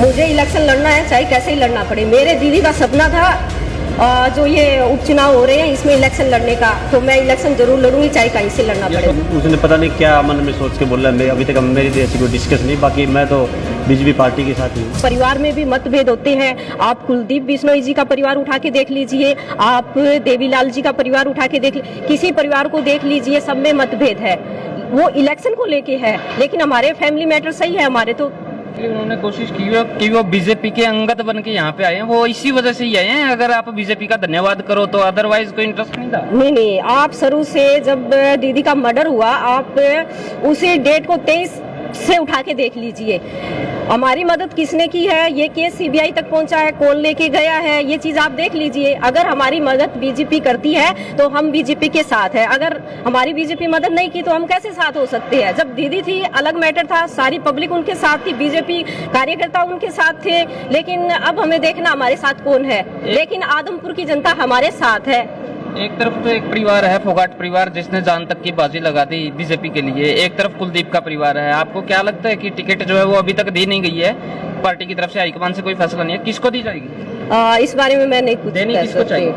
मुझे इलेक्शन लड़ना है, चाहे कैसे ही लड़ना पड़े। मेरे दीदी का सपना था जो ये उपचुनाव हो रहे हैं इसमें इलेक्शन लड़ने का, तो मैं इलेक्शन जरूर लड़ूंगी, चाहे कहीं से लड़ना पड़े। उसने पता नहीं क्या मन में सोच के बोला है। अभी तक मेरी ऐसी कोई डिस्कस नहीं, बाकी मैं तो बीजेपी पार्टी के साथ हूँ। परिवार में भी मतभेद होते हैं। आप कुलदीप बिश्नोई जी का परिवार उठा के देख लीजिए, आप देवीलाल जी का परिवार उठा के देख लीजिए, किसी परिवार को देख लीजिए, सब में मतभेद है। वो इलेक्शन को लेके है, लेकिन हमारे फैमिली मैटर सही है हमारे। तो उन्होंने कोशिश की है कि वो बीजेपी के अंगत बन के यहाँ पे आए हैं, वो इसी वजह से ही आए हैं। अगर आप बीजेपी का धन्यवाद करो तो अदरवाइज कोई इंटरेस्ट नहीं था। नहीं, आप शुरू से जब दीदी का मर्डर हुआ, आप उसी डेट को 23 से उठा के देख लीजिए। हमारी मदद किसने की है, ये केस सीबीआई तक पहुंचा है, कौन लेके गया है, ये चीज आप देख लीजिए। अगर हमारी मदद बीजेपी करती है तो हम बीजेपी के साथ है, अगर हमारी बीजेपी मदद नहीं की तो हम कैसे साथ हो सकते हैं। जब दीदी थी अलग मैटर था, सारी पब्लिक उनके साथ थी, बीजेपी कार्यकर्ता उनके साथ थे, लेकिन अब हमें देखना हमारे साथ कौन है। लेकिन आदमपुर की जनता हमारे साथ है। एक तरफ तो एक परिवार है फोगाट परिवार जिसने जान तक की बाजी लगा दी बीजेपी के लिए, एक तरफ कुलदीप का परिवार है। आपको क्या लगता है कि टिकट जो है वो अभी तक दी नहीं गई है पार्टी की तरफ से, हाईकमान से कोई फैसला नहीं है, किसको दी जाएगी? इस बारे में मैं नहीं कुछ देनी कह किसको सकती। चाहिए?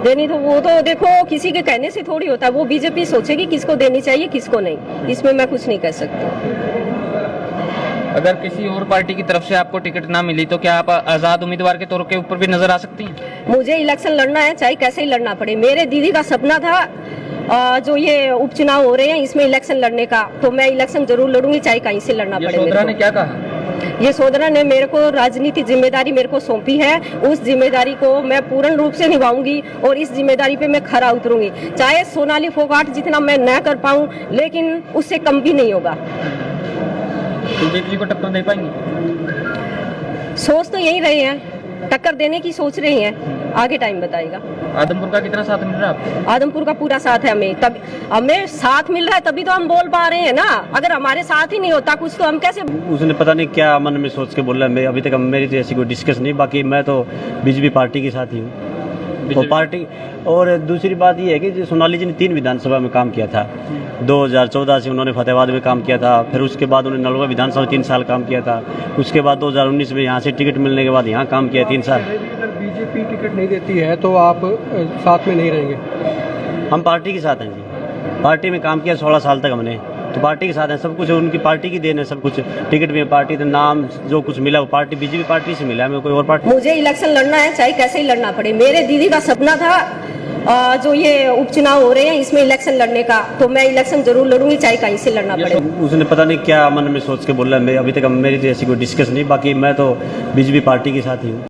देनी तो वो तो देखो किसी के कहने से थोड़ी होता है, वो बीजेपी सोचेगी किसको देनी चाहिए किसको नहीं, इसमें मैं कुछ नहीं कह सकती। अगर किसी और पार्टी की तरफ से आपको टिकट ना मिली तो क्या आप आजाद उम्मीदवार के तौर के ऊपर भी नजर आ सकती हैं? मुझे इलेक्शन लड़ना है, चाहे कैसे ही लड़ना पड़े। मेरे दीदी का सपना था जो ये उपचुनाव हो रहे हैं इसमें इलेक्शन लड़ने का, तो मैं इलेक्शन जरूर लड़ूंगी, चाहे कहीं से लड़ना पड़े। यशोधरा ने क्या कहा? यशोधरा ने मेरे को राजनीति जिम्मेदारी मेरे को सौंपी है, उस जिम्मेदारी को मैं पूर्ण रूप से निभाऊंगी और इस जिम्मेदारी पे मैं खरा उतरूंगी। चाहे सोनाली फोगाट जितना मैं न कर पाऊं, लेकिन उससे कम भी नहीं होगा। कुलदीप जी को टक्कर दे पाएंगी? सोच तो यही रहे हैं, टक्कर देने की सोच रही हैं, आगे टाइम बताएगा। आदमपुर का कितना साथ मिल रहा है आपको? आदमपुर का पूरा साथ है हमें, तब हमें साथ मिल रहा है तभी तो हम बोल पा रहे हैं ना। अगर हमारे साथ ही नहीं होता कुछ तो हम कैसे। उसने पता नहीं क्या मन में सोच के बोला है। अभी तक मेरी ऐसी कोई डिस्कस नहीं, बाकी मैं तो बीजेपी पार्टी के साथ ही हूँ। और पार्टी और दूसरी बात ये है कि सोनाली जी ने 3 विधानसभा में काम किया था। 2014 से उन्होंने फतेहाबाद में काम किया था, फिर उसके बाद उन्होंने नलवा विधानसभा में 3 साल काम किया था, उसके बाद 2019 में यहाँ से टिकट मिलने के बाद यहाँ काम किया 3 साल। बीजेपी टिकट नहीं देती है तो आप साथ में नहीं रहेंगे? हम पार्टी के साथ हैं जी, पार्टी में काम किया 16 साल तक हमने, तो पार्टी के साथ हैं। सब कुछ उनकी पार्टी की देन है, सब कुछ टिकट भी पार्टी का नाम जो कुछ मिला वो पार्टी बीजेपी पार्टी से मिला है, कोई और पार्टी। मुझे इलेक्शन लड़ना है, चाहे कैसे ही लड़ना पड़े। मेरे दीदी का सपना था जो ये उपचुनाव हो रहे हैं इसमें इलेक्शन लड़ने का, तो मैं इलेक्शन जरूर लड़ूंगी, चाहे कहीं से लड़ना पड़े। उसने पता नहीं क्या मन में सोच के बोला है। अभी तक मेरी ऐसी कोई डिस्कस नहीं, बाकी मैं तो बीजेपी पार्टी के साथ ही हूँ।